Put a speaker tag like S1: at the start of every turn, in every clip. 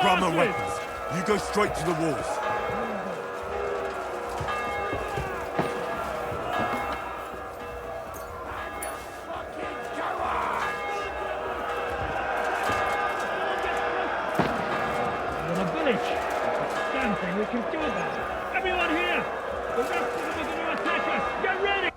S1: grab my weapons. You go straight to the walls.
S2: We can do that. Everyone here! The rest of them are going to attack us! Get ready!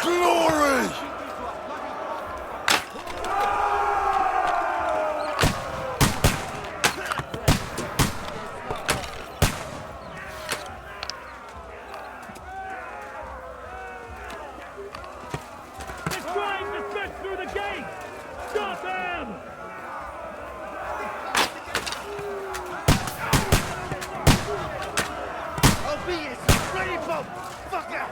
S1: Glory!
S2: They're trying to slip through the gate! Stop them!
S3: I'll be it! Ready, Bob! Fucker!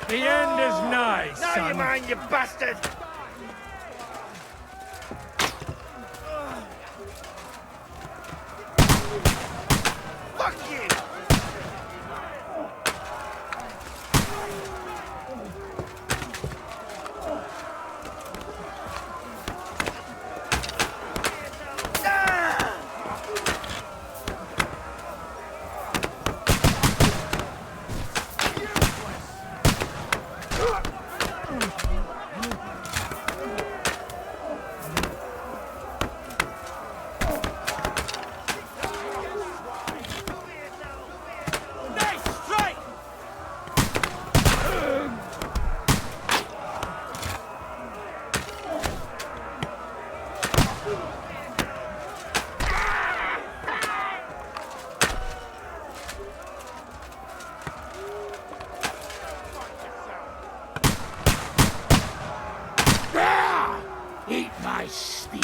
S2: The end is nigh,
S3: Now
S2: son.
S3: you mind, you bastard! Fuck you!
S4: Eat my steel.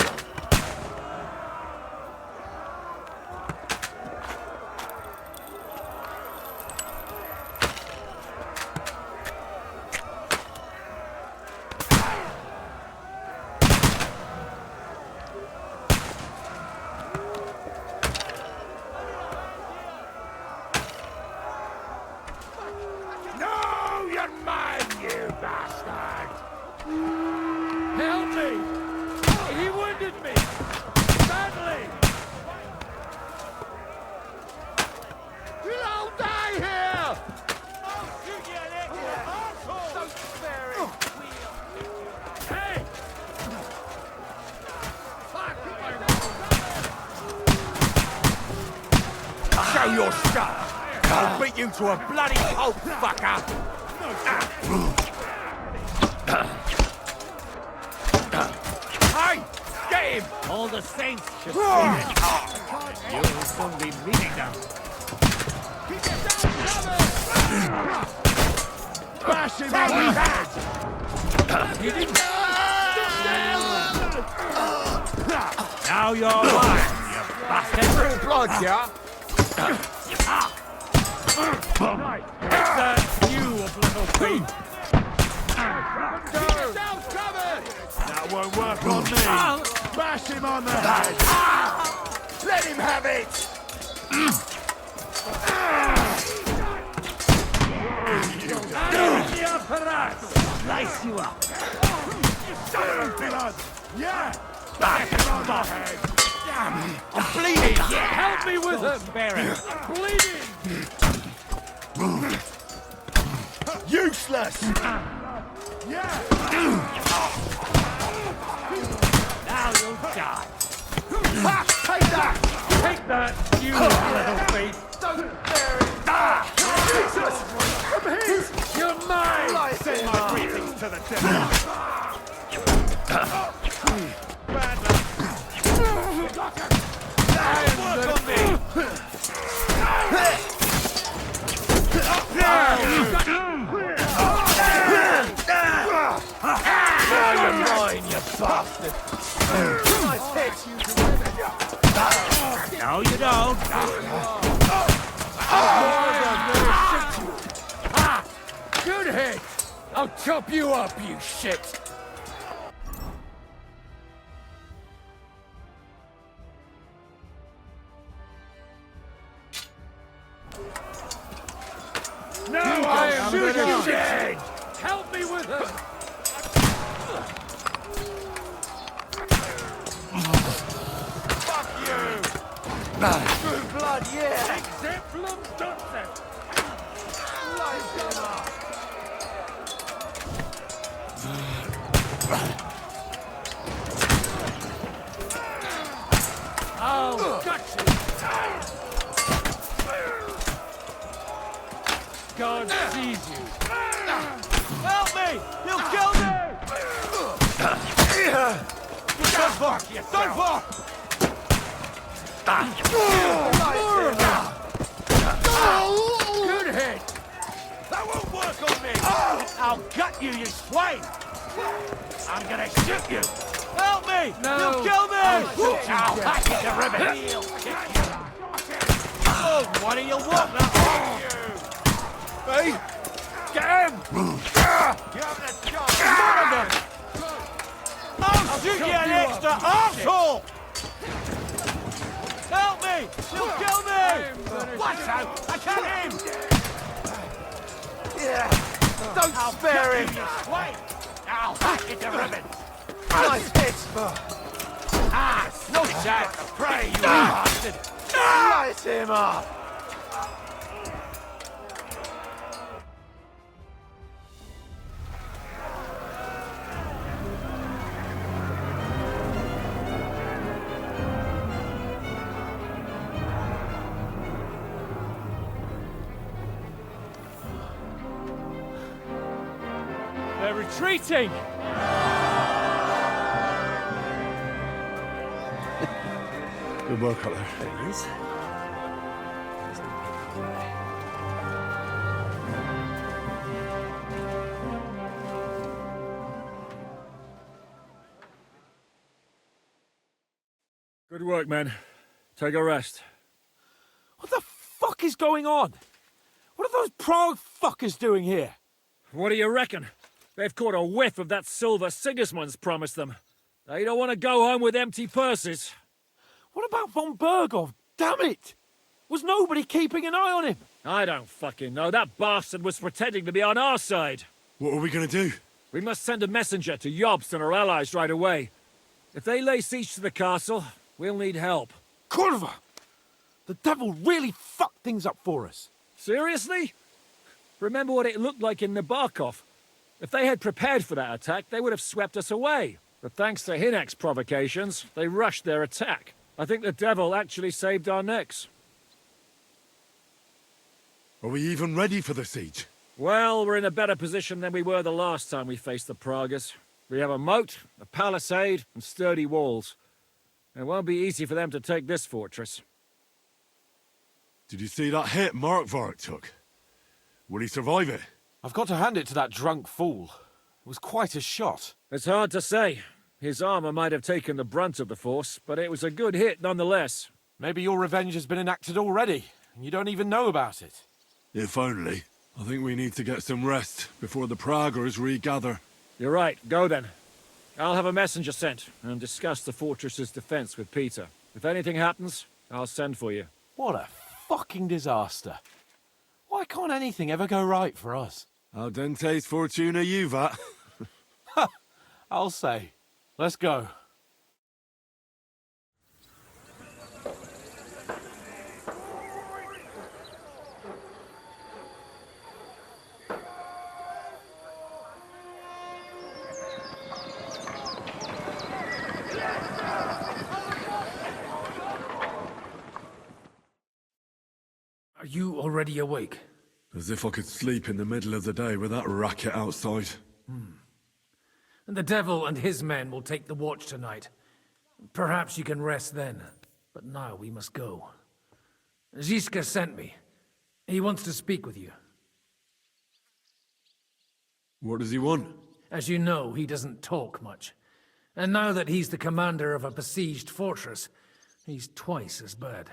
S4: No, you're mine, you bastard! Help me! He wounded me! Badly! We'll all die here! I'll shoot you, little asshole! Don't spare him! Hey!
S1: Show your stuff! I'll beat you to a bloody pulp, fucker! Hey! Get him!
S2: All the saints should see it. You'll soon be meeting them.
S1: Bash him on his head!
S2: He didn't... Now you're mine, you bastard.
S1: Real blood, yeah?
S2: Take that, you little thief.
S1: That won't work on me! Bash him on the head! Let him have it!
S2: Slice you up.
S1: Blood! Yeah! Bash him on the head! Damn! I'm bleeding!
S2: Help me with him, Baron. I'm bleeding.
S1: Useless! Yeah!
S2: Now you'll die.
S1: Ha! Take that!
S2: Take that, you little thief.
S1: Don't bear it! Jesus! From his!
S2: You're mine.
S1: Send my greetings to the devil! Bad luck! Work on me!
S3: bastard! Nice hit!
S4: No, you don't.
S5: Good hit! I'll chop you up, you shit!
S2: No,
S5: I am
S2: shooting you!
S5: dead! Help me with her!
S3: Fuck you! True blood, yeah!
S2: Exemplum Dutzen!
S3: Light him up!
S5: Oh, gotcha! God sees you.
S3: Help me! You'll kill me! Don't fuck! Don't fuck!
S5: Good hit!
S3: That won't work on me! I'll gut you, you swine! I'm gonna shoot you! Help me!
S5: No.
S3: You'll kill me!
S5: I'll
S3: hack you to ribbons! Oh, why do you want that? Hey! Get him! You haven't a chance! I'll shoot you, an extra arsehole! Help me! You'll kill me! Watch out! I can't aim! Yeah! Don't spare him! I'll hack you to ribbons! Nice hit! Ah! No chance to pray, you bastard! Light him up!
S2: They're retreating!
S1: Good work up there.
S2: There he is. Good work, men. Take a rest.
S6: What the fuck is going on? What are those Prague fuckers doing here?
S2: What do you reckon? They've caught a whiff of that silver Sigismund's promised them. They don't want to go home with empty purses.
S6: What about von Bergov? Damn it! Was nobody keeping an eye on him?
S2: I don't fucking know. That bastard was pretending to be on our side.
S1: What are we gonna do?
S2: We must send a messenger to Jobst and our allies right away. If they lay siege to the castle, we'll need help.
S6: Kurva! The devil really fucked things up for us.
S2: Seriously? Remember what it looked like in Nabokov. If they had prepared for that attack, they would have swept us away. But thanks to Hinek's provocations, they rushed their attack. I think the devil actually saved our necks.
S1: Are we even ready for the siege?
S2: Well, we're in a better position than we were the last time we faced the Pragas. We have a moat, a palisade, and sturdy walls. It won't be easy for them to take this fortress.
S1: Did you see that hit Markvark took? Will he survive it?
S6: I've got to hand it to that drunk fool. It was quite a shot.
S2: It's hard to say. His armor might have taken the brunt of the force, but it was a good hit nonetheless.
S6: Maybe your revenge has been enacted already, and you don't even know about it.
S1: If only. I think we need to get some rest before the Praggers regather.
S2: You're right. Go then. I'll have a messenger sent and discuss the fortress's defense with Peter. If anything happens, I'll send for you.
S6: What a fucking disaster. Why can't anything ever go right for us?
S1: Al dente's fortuna juvat.
S6: I'll say. Let's go.
S5: Are you already awake?
S1: As if I could sleep in the middle of the day with that racket outside.
S5: And the devil and his men will take the watch tonight. Perhaps you can rest then. But now we must go. Ziska sent me. He wants to speak with you.
S1: What does he want?
S5: As you know, he doesn't talk much. And now that he's the commander of a besieged fortress, he's twice as bad.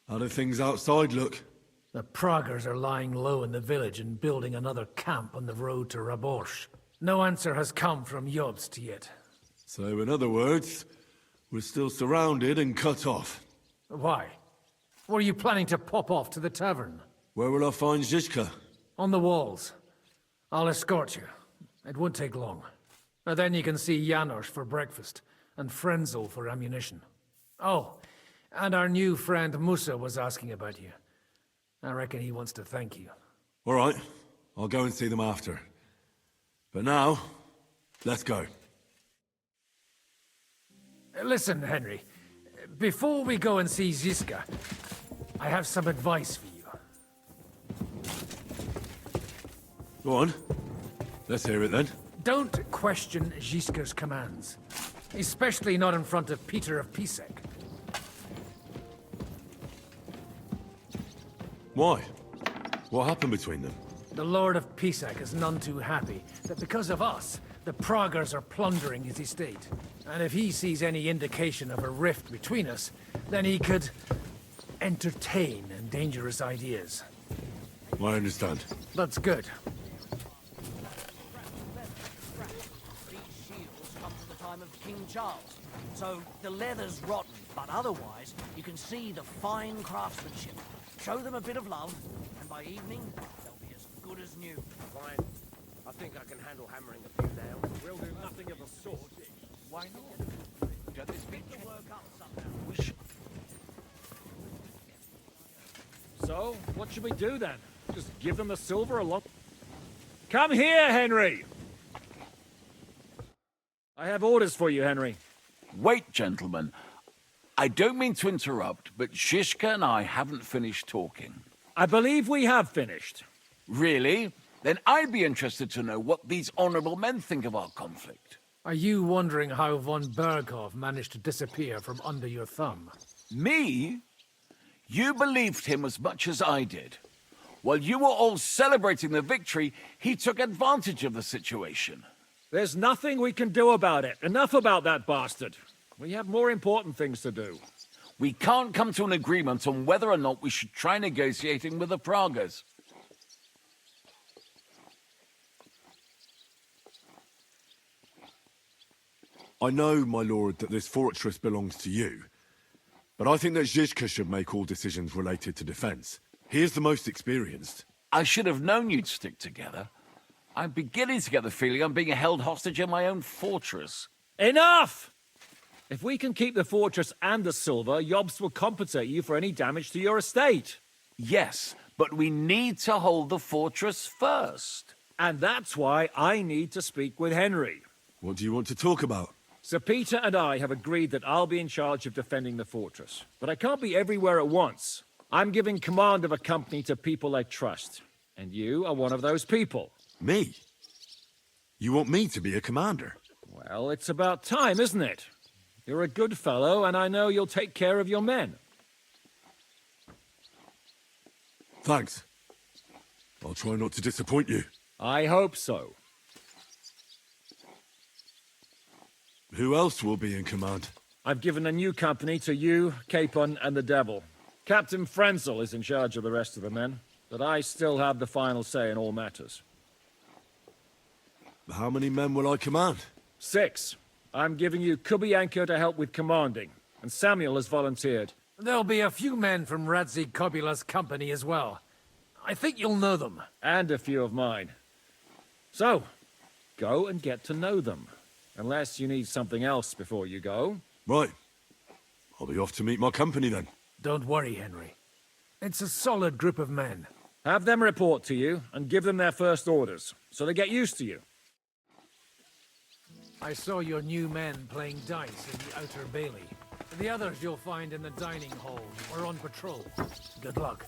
S7: How do things outside look?
S5: The Praguers are lying low in the village and building another camp on the road to Raborsh. No answer has come from Jobst yet.
S7: So, in other words, we're still surrounded and cut off.
S5: Why? Were you planning to pop off to the tavern?
S7: Where will I find Zizka?
S5: On the walls. I'll escort you. It won't take long. And then you can see Janos for breakfast, and Frenzel for ammunition. Oh, and our new friend Musa was asking about you. I reckon he wants to thank you.
S7: All right, I'll go and see them after. But now, let's go.
S5: Listen, Henry. Before we go and see Ziska, I have some advice for you.
S7: Go on. Let's hear it then.
S5: Don't question Ziska's commands. Especially not in front of Peter of Pisek.
S7: Why? What happened between them?
S5: The Lord of Pisek is none too happy that because of us, the Praguers are plundering his estate. And if he sees any indication of a rift between us, then he could entertain dangerous ideas.
S7: I understand.
S5: That's good.
S8: These shields come from the time of King Charles, so the leather's rotten, but otherwise you can see the fine craftsmanship. Show them a bit of love, and by evening they'll be as good as new.
S2: Fine. I think I can handle hammering a few nails. We'll do nothing of the sort.
S8: Why not? Don't this pick the work up somehow?
S2: So, what should we do then? Just give them the silver along? Come here, Henry! I have orders for you, Henry.
S9: Wait, gentlemen. I don't mean to interrupt, but Shishka and I haven't finished talking.
S2: I believe we have finished.
S9: Really? Then I'd be interested to know what these honorable men think of our conflict.
S5: Are you wondering how von Berghoff managed to disappear from under your thumb?
S9: Me? You believed him as much as I did. While you were all celebrating the victory, he took advantage of the situation.
S2: There's nothing we can do about it. Enough about that bastard. We have more important things to do.
S9: We can't come to an agreement on whether or not we should try negotiating with the Pragas.
S7: I know, my lord, that this fortress belongs to you. But I think that Zizka should make all decisions related to defense. He is the most experienced.
S9: I should have known you'd stick together. I'm beginning to get the feeling I'm being held hostage in my own fortress.
S2: Enough! If we can keep the fortress and the silver, Jobst will compensate you for any damage to your estate.
S9: Yes, but we need to hold the fortress first.
S2: And that's why I need to speak with Henry.
S7: What do you want to talk about?
S2: Sir Peter and I have agreed that I'll be in charge of defending the fortress. But I can't be everywhere at once. I'm giving command of a company to people I trust. And you are one of those people.
S7: Me? You want me to be a commander?
S2: Well, it's about time, isn't it? You're a good fellow, and I know you'll take care of your men.
S7: Thanks. I'll try not to disappoint you.
S2: I hope so.
S7: Who else will be in command?
S2: I've given a new company to you, Capon, and the Devil. Captain Frenzel is in charge of the rest of the men, but I still have the final say in all matters.
S7: How many men will I command?
S2: 6. I'm giving you Kubianka to help with commanding, and Samuel has volunteered.
S5: There'll be a few men from Radzi Kobula's company as well. I think you'll know them.
S2: And a few of mine. So, go and get to know them. Unless you need something else before you go.
S7: Right. I'll be off to meet my company then.
S5: Don't worry, Henry. It's a solid group of men.
S2: Have them report to you, and give them their first orders, so they get used to you.
S5: I saw your new men playing dice in the outer bailey. The others you'll find in the dining hall or on patrol. Good luck.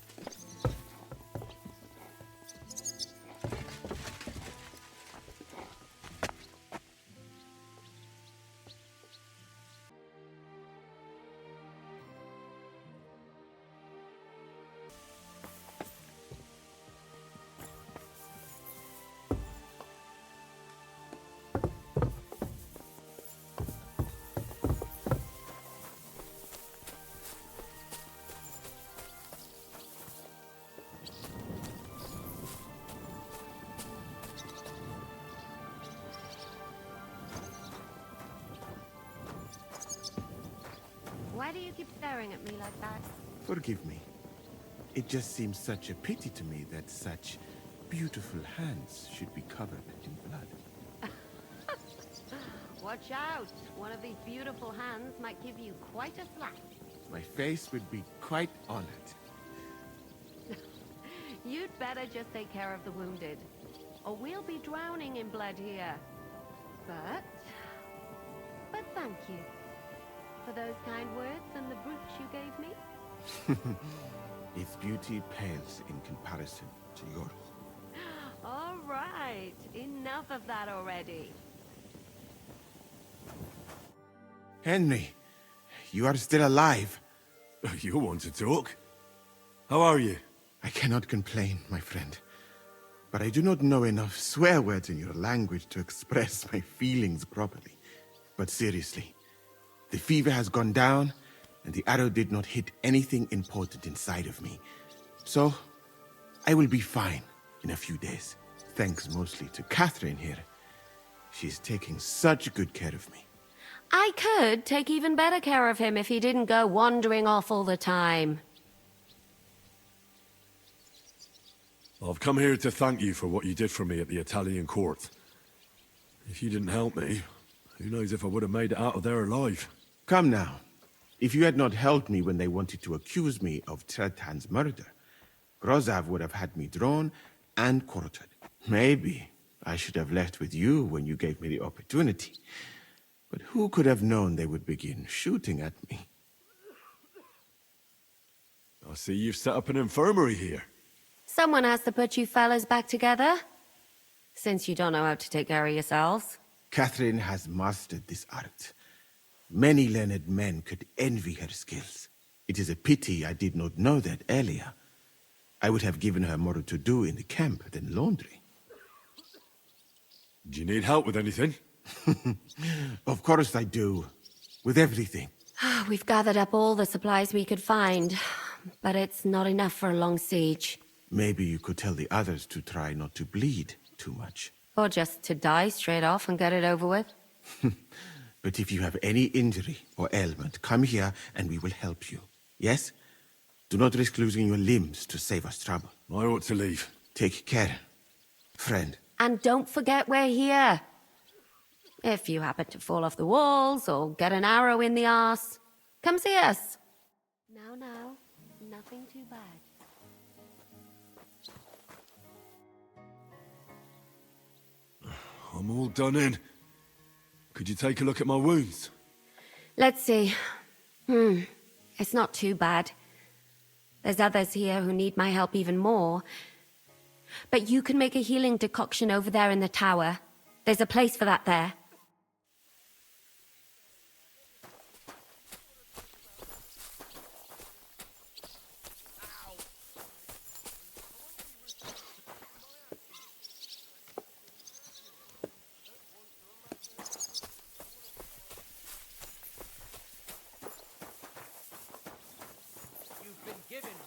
S10: keep staring at me like that?
S11: Forgive me. It just seems such a pity to me that such beautiful hands should be covered in blood.
S10: Watch out. One of these beautiful hands might give you quite a slap.
S11: My face would be quite honored.
S10: You'd better just take care of the wounded, or we'll be drowning in blood here. But thank you for those kind words and the brooch you gave me.
S11: Its beauty pales in comparison to yours.
S10: All right, enough of that already.
S11: Henry, you are still alive.
S7: You want to talk? How are you?
S11: I cannot complain, my friend. But I do not know enough swear words in your language to express my feelings properly. But seriously, the fever has gone down, and the arrow did not hit anything important inside of me. So, I will be fine in a few days. Thanks mostly to Catherine here. She's taking such good care of me.
S10: I could take even better care of him if he didn't go wandering off all the time.
S7: I've come here to thank you for what you did for me at the Italian court. If you didn't help me, who knows if I would have made it out of there alive.
S11: Come now. If you had not helped me when they wanted to accuse me of Tretan's murder, Grozav would have had me drawn and quartered. Maybe I should have left with you when you gave me the opportunity. But who could have known they would begin shooting at me?
S7: I see you've set up an infirmary here.
S10: Someone has to put you fellas back together, since you don't know how to take care of yourselves.
S11: Catherine has mastered this art. Many learned men could envy her skills. It is a pity I did not know that earlier. I would have given her more to do in the camp than laundry.
S7: Do you need help with anything?
S11: Of course I do. With everything.
S10: We've gathered up all the supplies we could find, but it's not enough for a long siege.
S11: Maybe you could tell the others to try not to bleed too much.
S10: Or just to die straight off and get it over with.
S11: But if you have any injury or ailment, come here and we will help you. Yes? Do not risk losing your limbs to save us trouble.
S7: I ought to leave.
S11: Take care, friend.
S10: And don't forget we're here. If you happen to fall off the walls or get an arrow in the arse, come see us. No, nothing too bad.
S7: I'm all done in. Could you take a look at my wounds?
S10: Let's see. It's not too bad. There's others here who need my help even more. But you can make a healing decoction over there in the tower. There's a place for that there.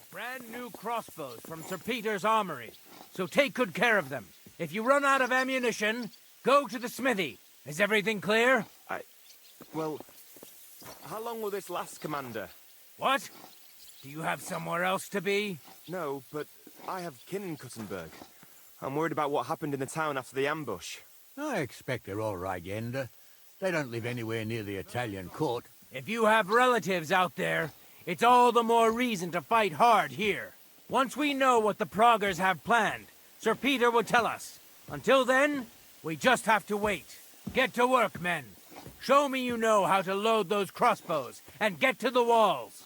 S6: Brand new crossbows from Sir Peter's armory, so take good care of them. If you run out of ammunition, go to the smithy. Is everything clear?
S3: Well, how long will this last, Commander?
S6: What? Do you have somewhere else to be?
S3: No, but I have kin in Kuttenberg. I'm worried about what happened in the town after the ambush.
S12: I expect they're all right, Yenda. They don't live anywhere near the Italian court.
S6: If you have relatives out there, it's all the more reason to fight hard here. Once we know what the Proggers have planned, Sir Peter will tell us. Until then, we just have to wait. Get to work, men. Show me you know how to load those crossbows, and get to the walls.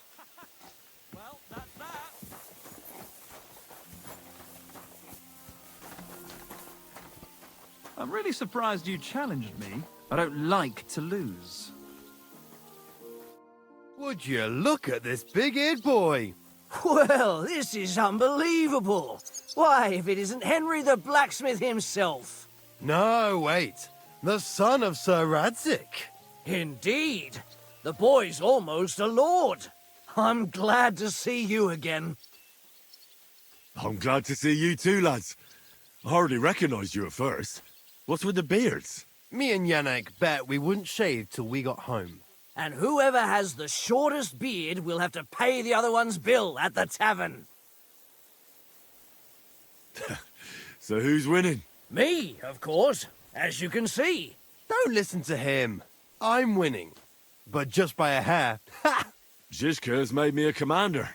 S6: Well, that's that.
S13: I'm really surprised you challenged me. I don't like to lose.
S4: Would you look at this big-eared boy?
S8: Well, this is unbelievable. Why, if it isn't Henry the blacksmith himself.
S4: No, wait. The son of Sir Radzik.
S8: Indeed. The boy's almost a lord. I'm glad to see you again.
S7: I'm glad to see you too, lads. I hardly recognized you at first. What's with the beards?
S4: Me and Yannick bet we wouldn't shave till we got home.
S8: And whoever has the shortest beard will have to pay the other one's bill at the tavern.
S7: So who's winning?
S8: Me, of course, as you can see.
S4: Don't listen to him. I'm winning. But just by a hair. Ha!
S7: Zizka has made me a commander.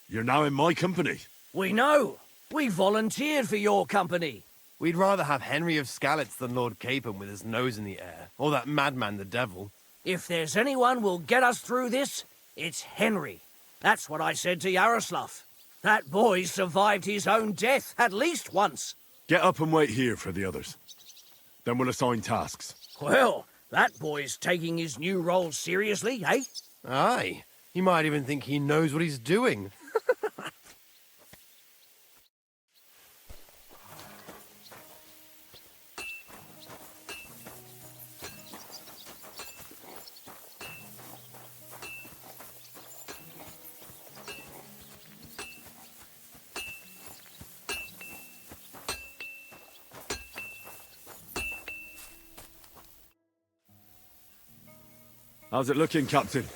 S7: You're now in my company.
S8: We know. We volunteered for your company.
S4: We'd rather have Henry of Skalitz than Lord Capon with his nose in the air. Or that madman, the devil.
S8: If there's anyone will get us through this, it's Henry. That's what I said to Yaroslav. That boy survived his own death at least once.
S7: Get up and wait here for the others. Then we'll assign tasks.
S8: Well, that boy's taking his new role seriously, eh?
S4: Aye. He might even think he knows what he's doing.
S7: How's it looking, Captain?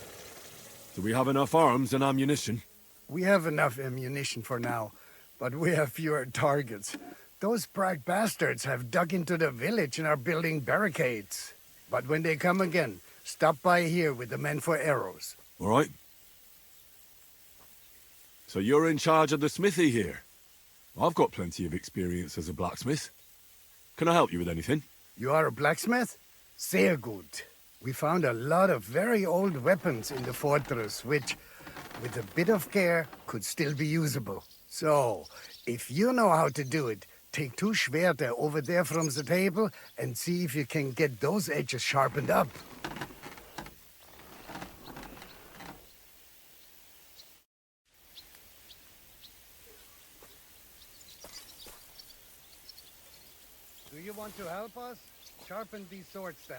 S7: Do we have enough arms and ammunition?
S14: We have enough ammunition for now, but we have fewer targets. Those Prague bastards have dug into the village and are building barricades. But when they come again, stop by here with the men for arrows.
S7: All right. So you're in charge of the smithy here? I've got plenty of experience as a blacksmith. Can I help you with anything?
S14: You are a blacksmith? Sehr gut. We found a lot of very old weapons in the fortress, which, with a bit of care, could still be usable. So, if you know how to do it, take 2 Schwerter over there from the table and see if you can get those edges sharpened up. Do you want to help us? Sharpen these swords then.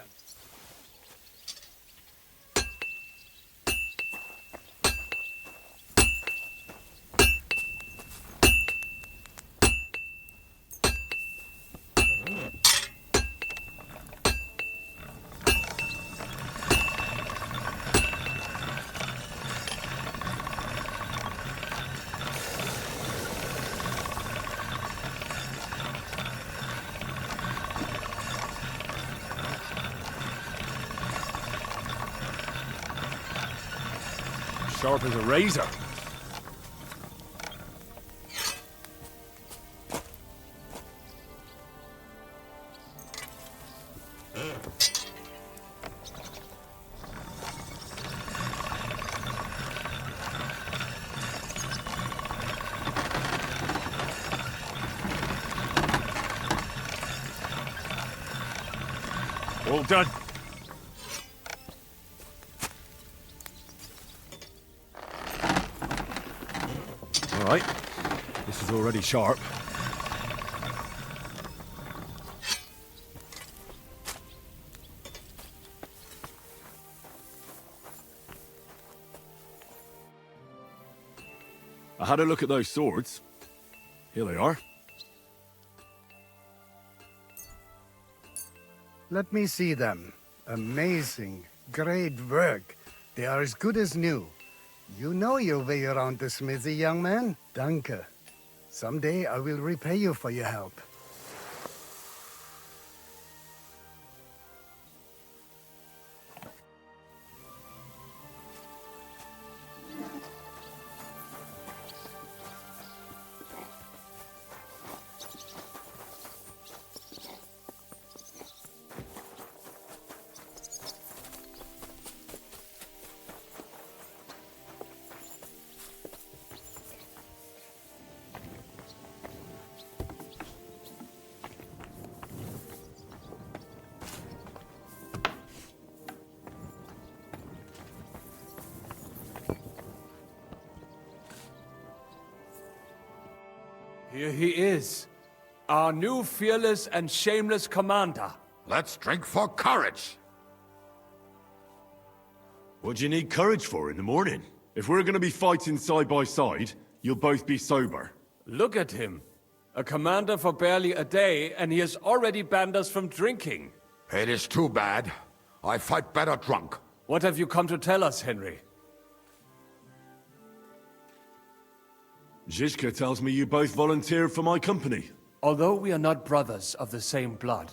S2: Sharp as a razor. All done. All right. This is already sharp.
S7: I had a look at those swords. Here they are.
S14: Let me see them. Amazing. Great work. They are as good as new. You know your way around the smithy, young man. Danke. Someday I will repay you for your help.
S15: Here he is, our new fearless and shameless commander.
S16: Let's drink for courage.
S7: What do you need courage for in the morning? If we're gonna be fighting side by side, you'll both be sober.
S15: Look at him. A commander for barely a day, and he has already banned us from drinking.
S16: It is too bad. I fight better drunk.
S15: What have you come to tell us, Henry?
S7: Zizka tells me you both volunteered for my company.
S15: Although we are not brothers of the same blood,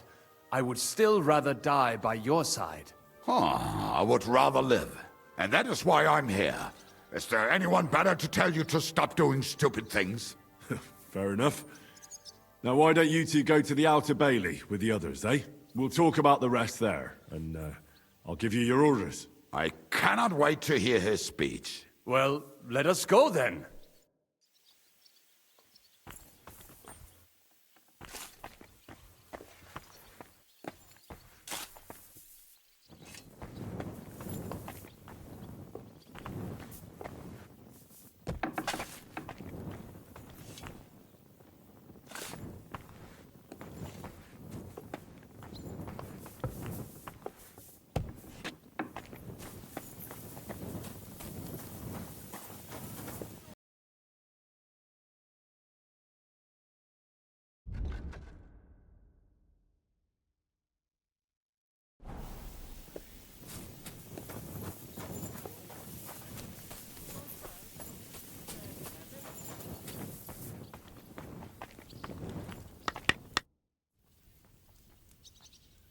S15: I would still rather die by your side.
S16: I would rather live. And that is why I'm here. Is there anyone better to tell you to stop doing stupid things?
S7: Fair enough. Now why don't you two go to the Outer Bailey with the others, eh? We'll talk about the rest there, and I'll give you your orders.
S16: I cannot wait to hear his speech.
S15: Well, let us go then.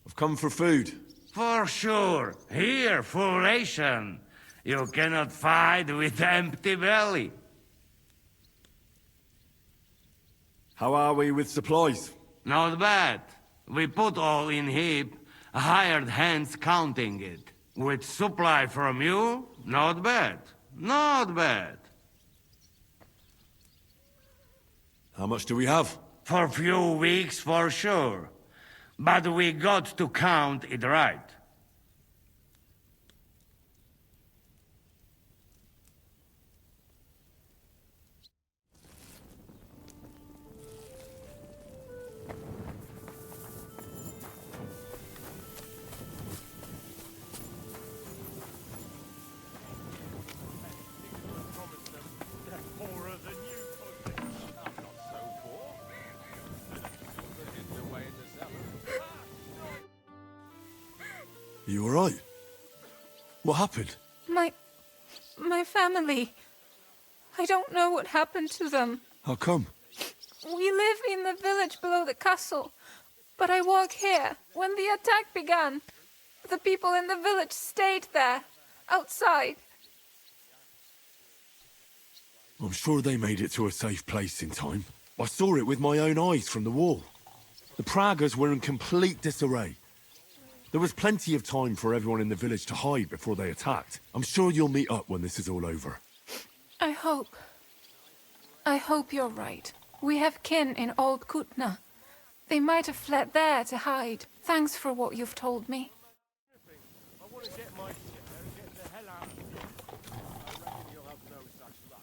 S7: I've come for food.
S17: For sure. Here, full ration. You cannot fight with empty belly.
S7: How are we with supplies?
S17: Not bad. We put all in heap, hired hands counting it. With supply from you, not bad. Not bad.
S7: How much do we have?
S17: For few weeks, for sure. But we got to count it right.
S7: You alright? What happened?
S18: My family. I don't know what happened to them.
S7: How come?
S18: We live in the village below the castle, but I work here. When the attack began, the people in the village stayed there, outside.
S7: I'm sure they made it to a safe place in time. I saw it with my own eyes from the wall. The Pragas were in complete disarray. There was plenty of time for everyone in the village to hide before they attacked. I'm sure you'll meet up when this is all over.
S18: I hope you're right. We have kin in Old Kutna. They might have fled there to hide. Thanks for what you've told me.
S3: I want to get my ship there and get the hell out of here. I reckon you'll have no such luck.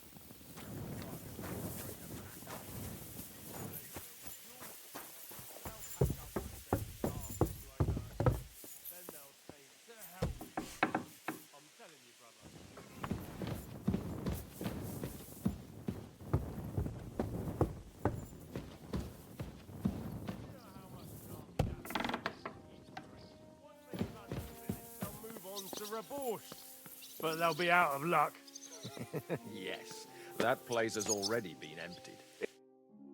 S3: But they'll be out of luck.
S19: Yes, that place has already been emptied.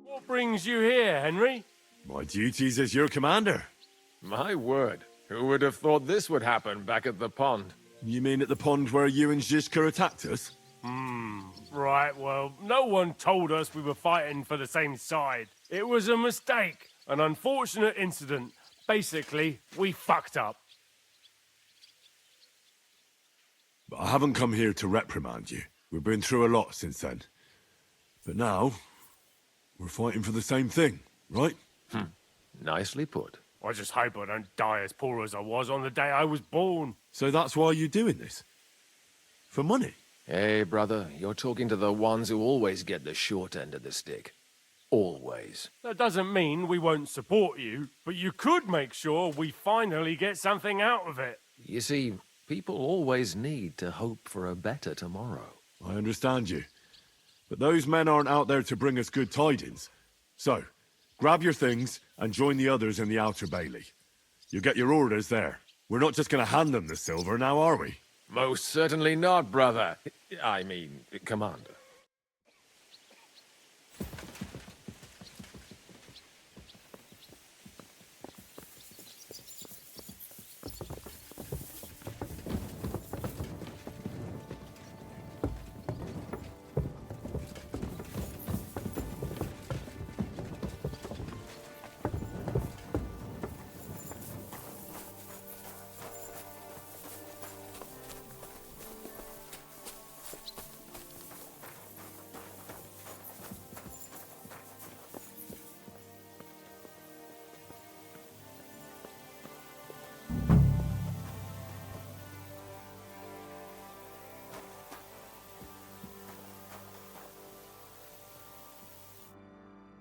S3: What brings you here, Henry?
S7: My duties as your commander.
S19: My word, who would have thought this would happen back at the pond?
S7: You mean at the pond where you and Zizka attacked us?
S3: Right, well, no one told us we were fighting for the same side. It was a mistake, an unfortunate incident. Basically, we fucked up.
S7: But I haven't come here to reprimand you. We've been through a lot since then. But now, we're fighting for the same thing, right?
S19: Nicely put.
S3: I just hope I don't die as poor as I was on the day I was born.
S7: So that's why you're doing this? For money?
S19: Hey, brother, you're talking to the ones who always get the short end of the stick. Always.
S3: That doesn't mean we won't support you, but you could make sure we finally get something out of it.
S19: You see, people always need to hope for a better tomorrow.
S7: I understand you. But those men aren't out there to bring us good tidings. So, grab your things and join the others in the Outer Bailey. You'll get your orders there. We're not just going to hand them the silver now, are we?
S19: Most certainly not, brother. I mean, Commander.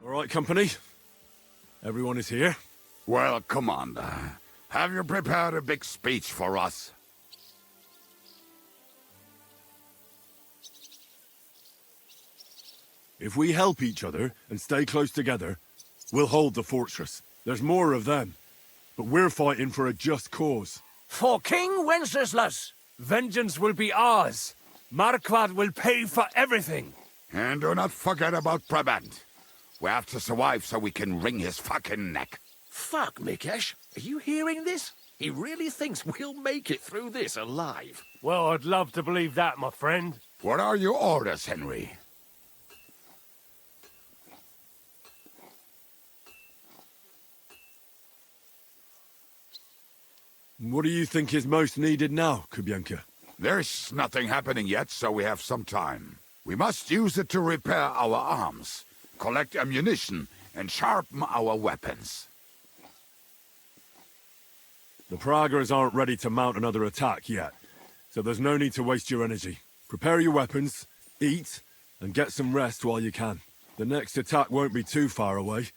S7: All right, company. Everyone is here?
S16: Well, Commander, have you prepared a big speech for us?
S7: If we help each other and stay close together, we'll hold the fortress. There's more of them, but we're fighting for a just cause.
S15: For King Wenceslas, vengeance will be ours. Marquardt will pay for everything.
S16: And do not forget about Brabant. We have to survive so we can wring his fucking neck.
S19: Fuck, Mikesh. Are you hearing this? He really thinks we'll make it through this alive.
S15: Well, I'd love to believe that, my friend.
S16: What are your orders, Henry?
S7: What do you think is most needed now, Kubienka?
S16: There's nothing happening yet, so we have some time. We must use it to repair our arms, collect ammunition, and sharpen our weapons.
S7: The Praguers aren't ready to mount another attack yet, so there's no need to waste your energy. Prepare your weapons, eat, and get some rest while you can. The next attack won't be too far away,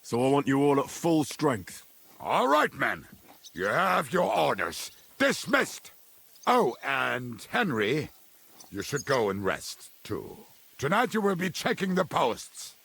S7: so I want you all at full strength.
S16: All right, men. You have your orders. Dismissed! Oh, and Henry, you should go and rest, too. Tonight you will be checking the posts.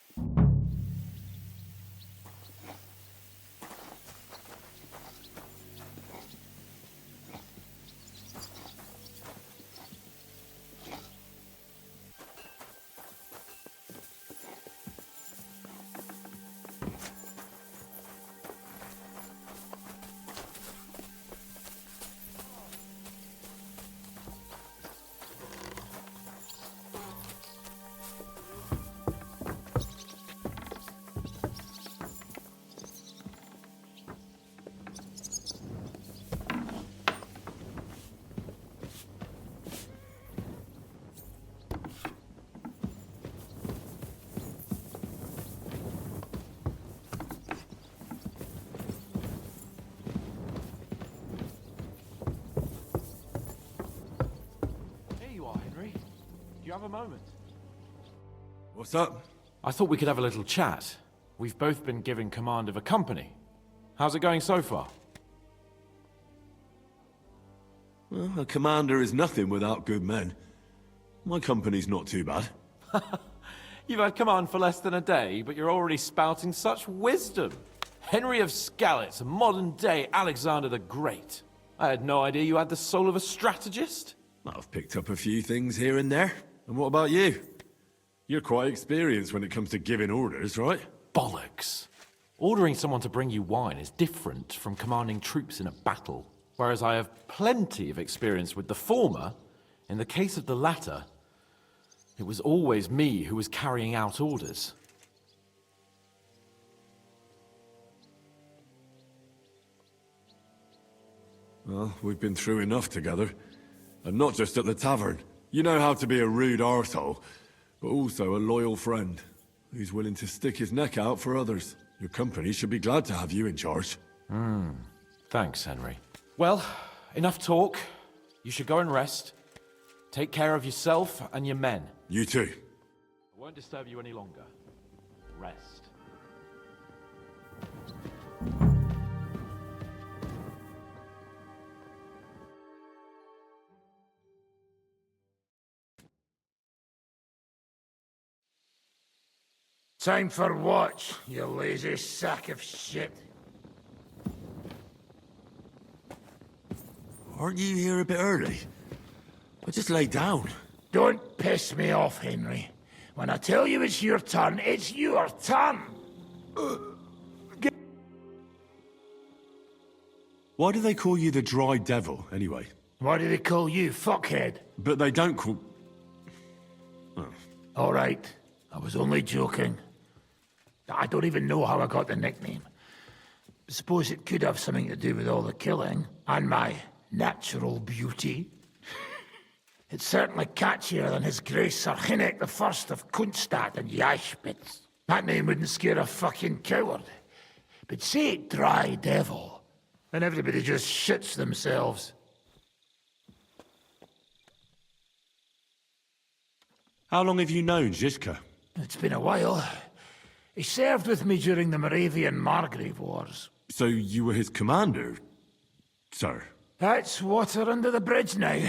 S20: Do you have a moment?
S7: What's up?
S20: I thought we could have a little chat. We've both been given command of a company. How's it going so far?
S7: Well, a commander is nothing without good men. My company's not too bad.
S20: You've had command for less than a day, but you're already spouting such wisdom. Henry of Skalitz, a modern-day Alexander the Great. I had no idea you had the soul of a strategist.
S7: I've picked up a few things here and there. And what about you? You're quite experienced when it comes to giving orders, right?
S20: Bollocks. Ordering someone to bring you wine is different from commanding troops in a battle. Whereas I have plenty of experience with the former, in the case of the latter, it was always me who was carrying out orders.
S7: Well, we've been through enough together. And not just at the tavern. You know how to be a rude arsehole, but also a loyal friend, who's willing to stick his neck out for others. Your company should be glad to have you in charge.
S20: Thanks, Henry. Well, enough talk. You should go and rest. Take care of yourself and your men.
S7: You too.
S20: I won't disturb you any longer. Rest.
S3: Time for what, you lazy sack of shit?
S7: Aren't you here a bit early? I just lay down.
S1: Don't piss me off, Henry. When I tell you it's your turn, it's your turn!
S7: Why do they call you the Dry Devil, anyway?
S1: Why do they call you fuckhead?
S7: But they don't call...
S1: All right, I was only joking. I don't even know how I got the nickname. Suppose it could have something to do with all the killing, and my natural beauty. It's certainly catchier than His Grace Sir Hinnek the First of Kunstad and Yashpitz. That name wouldn't scare a fucking coward. But say it Dry Devil, and everybody just shits themselves.
S7: How long have you known Zizka?
S1: It's been a while. He served with me during the Moravian-Margrave Wars.
S7: So you were his commander, sir?
S1: That's water under the bridge now.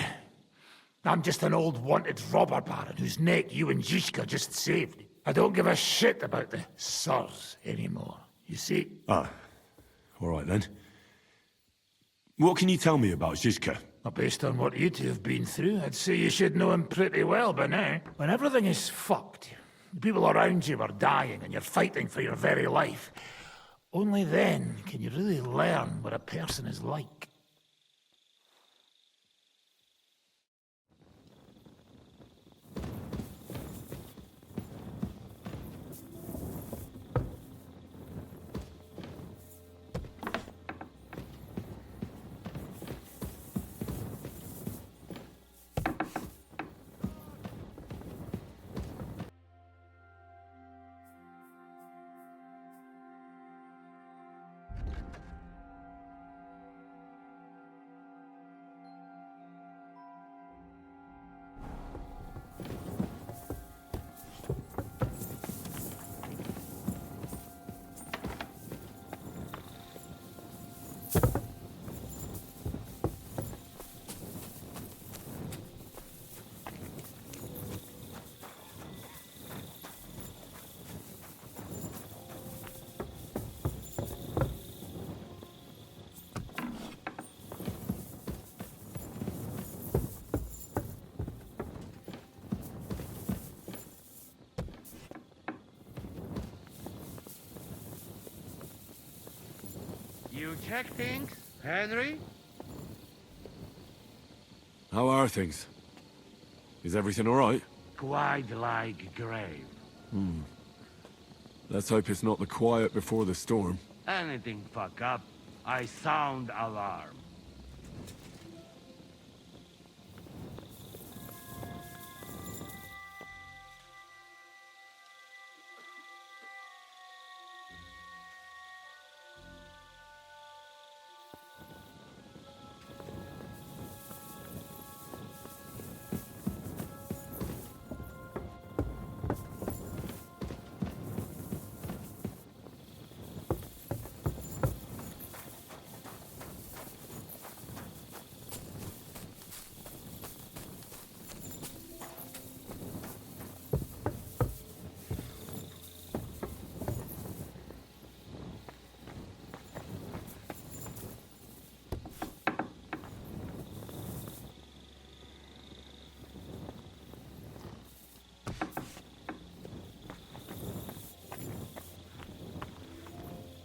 S1: I'm just an old wanted robber baron whose neck you and Zizka just saved. I don't give a shit about the sirs anymore, you see?
S7: Ah, all right then. What can you tell me about Zizka?
S1: Well, based on what you two have been through, I'd say you should know him pretty well by now. When everything is fucked, the people around you are dying and you're fighting for your very life, only then can you really learn what a person is like.
S17: You check things, Henry?
S7: How are things? Is everything all right?
S17: Quite like grave.
S7: Let's hope it's not the quiet before the storm.
S17: Anything fuck up, I sound alarm.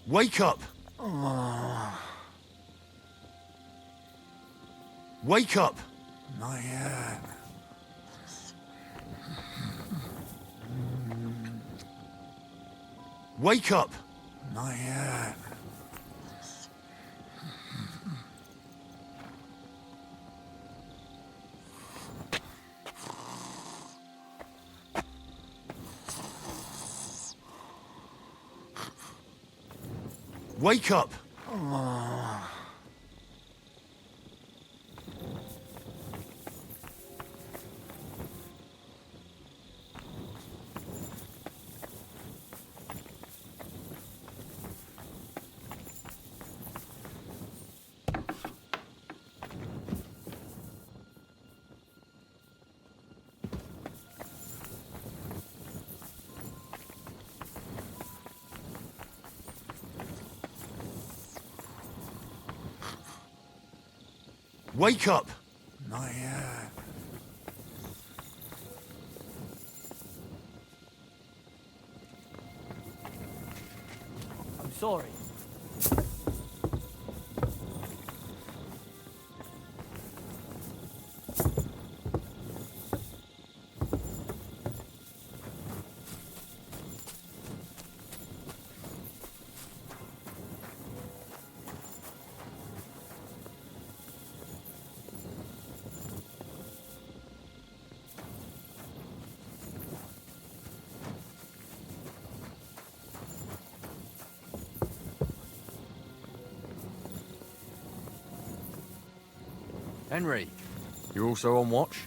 S7: Wake up! Wake up!
S1: Not yet.
S7: Wake up!
S1: Not yet.
S7: Wake up! Wake up!
S1: Not yet.
S6: sorry.
S21: Henry, you're also on watch?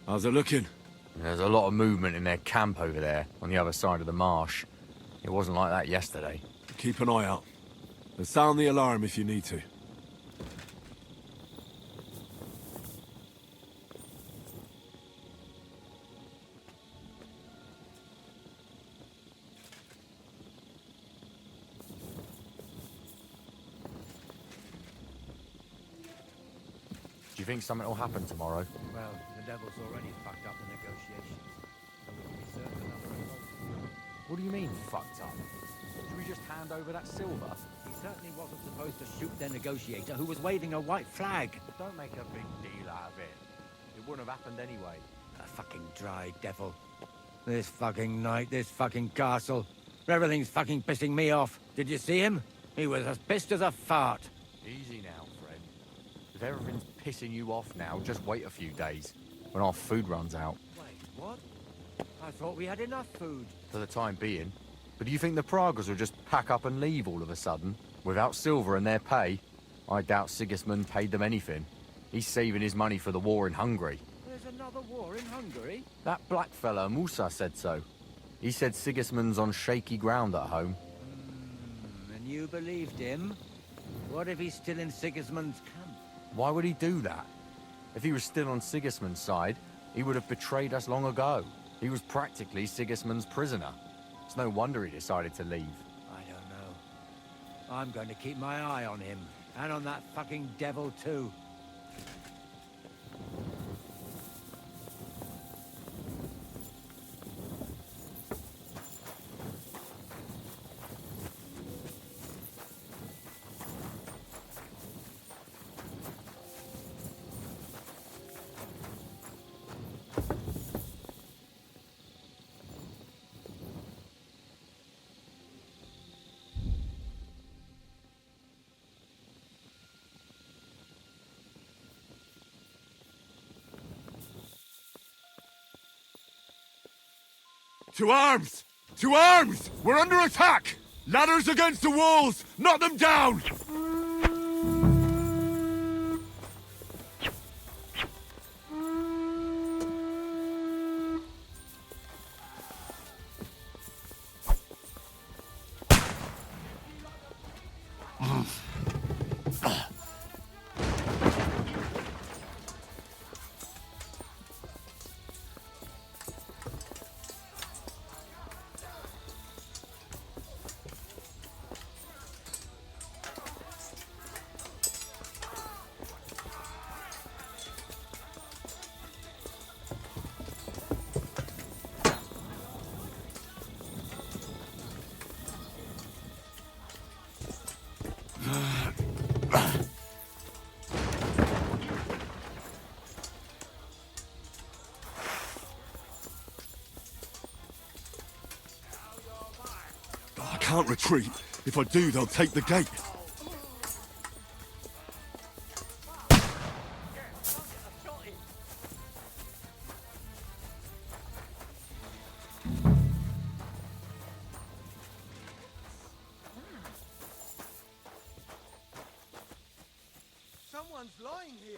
S7: How's it looking?
S21: There's a lot of movement in their camp over there, on the other side of the marsh. It wasn't like that yesterday.
S7: Keep an eye out. And sound the alarm if you need to.
S21: Do you think something will happen tomorrow?
S12: Well, the devil's already fucked up the negotiations. So we can be certain another revolt.
S21: What do you mean, fucked up? Should we just hand over that silver?
S12: He certainly wasn't supposed to shoot their negotiator who was waving a white flag.
S21: Don't make a big deal out of it. It wouldn't have happened anyway.
S12: A fucking dry devil. This fucking night, this fucking castle. Everything's fucking pissing me off. Did you see him? He was as pissed as a fart.
S21: Easy now, friend. If everything's pissing you off now, just wait a few days. When our food runs out.
S12: Wait, what? I thought we had enough food.
S21: For the time being. But do you think the Pragas will just pack up and leave all of a sudden? Without silver and their pay? I doubt Sigismund paid them anything. He's saving his money for the war in Hungary.
S12: There's another war in Hungary?
S21: That black fella, Musa, said so. He said Sigismund's on shaky ground at home.
S12: And you believed him? What if he's still in Sigismund's camp?
S21: Why would he do that? If he was still on Sigismund's side, he would have betrayed us long ago. He was practically Sigismund's prisoner. It's no wonder he decided to leave.
S12: I don't know. I'm going to keep my eye on him. And on that fucking devil, too.
S7: To arms! To arms! We're under attack! Ladders against the walls! Knock them down! I can't retreat. If I do, they'll take the gate.
S3: Someone's lying here.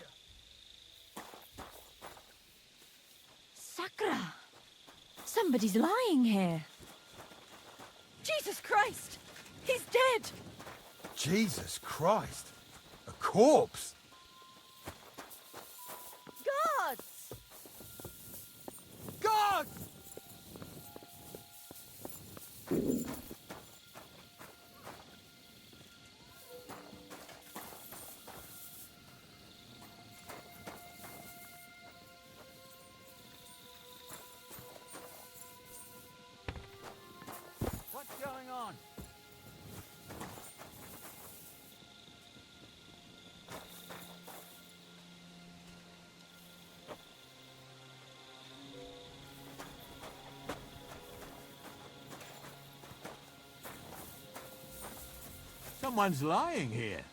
S22: Sakra! Somebody's lying here. Jesus Christ! He's dead!
S3: Jesus Christ! A corpse?
S22: Guards!
S3: God!
S6: What's going on? on.
S15: Someone's lying here.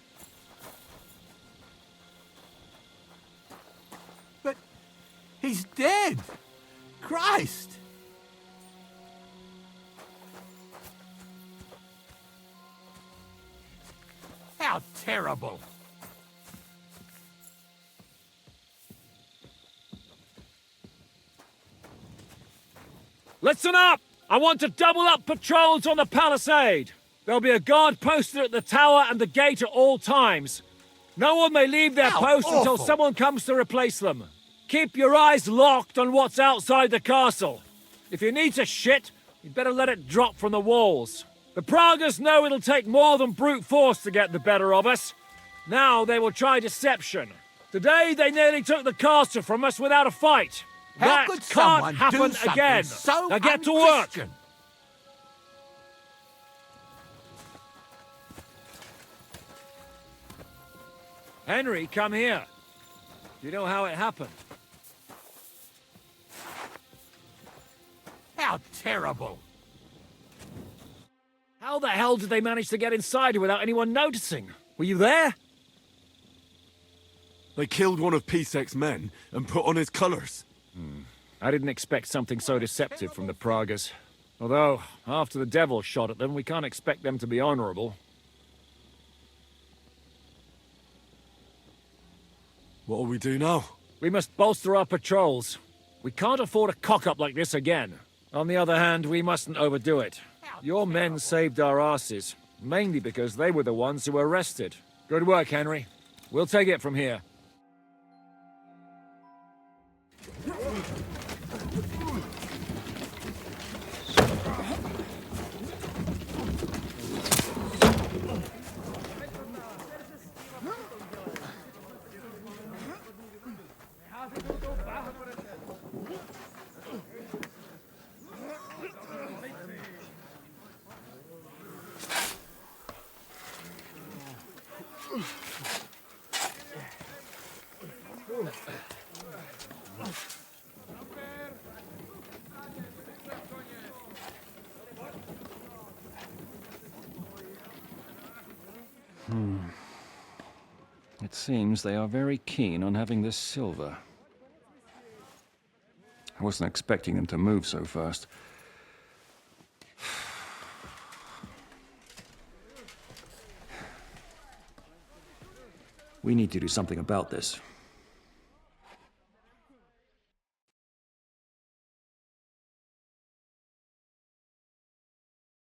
S15: But he's dead. Christ! How terrible!
S2: Listen up! I want to double up patrols on the palisade. There'll be a guard posted at the tower and the gate at all times. No one may leave their post until someone comes to replace them. Keep your eyes locked on what's outside the castle. If you need to shit, you'd better let it drop from the walls. The Pragas know it'll take more than brute force to get the better of us. Now they will try deception. Today they nearly took the castle from us without a fight.
S15: How
S2: That
S15: could
S2: can't
S15: someone
S2: happen
S15: do something
S2: again.
S15: so
S2: Now get to work.
S15: unchristian?
S2: Henry, come here. Do you know how it happened?
S15: How terrible!
S2: How the hell did they manage to get inside without anyone noticing? Were you there?
S7: They killed one of Pisek's men and put on his colours.
S2: I didn't expect something so deceptive from the Pragas. Although, after the devil shot at them, we can't expect them to be honorable.
S7: What'll we do now?
S2: We must bolster our patrols. We can't afford a cock-up like this again. On the other hand, we mustn't overdo it. Your men saved our asses, mainly because they were the ones who were arrested. Good work, Henry. We'll take it from here.
S5: It seems they are very keen on having this silver. I wasn't expecting them to move so fast. We need to do something about this.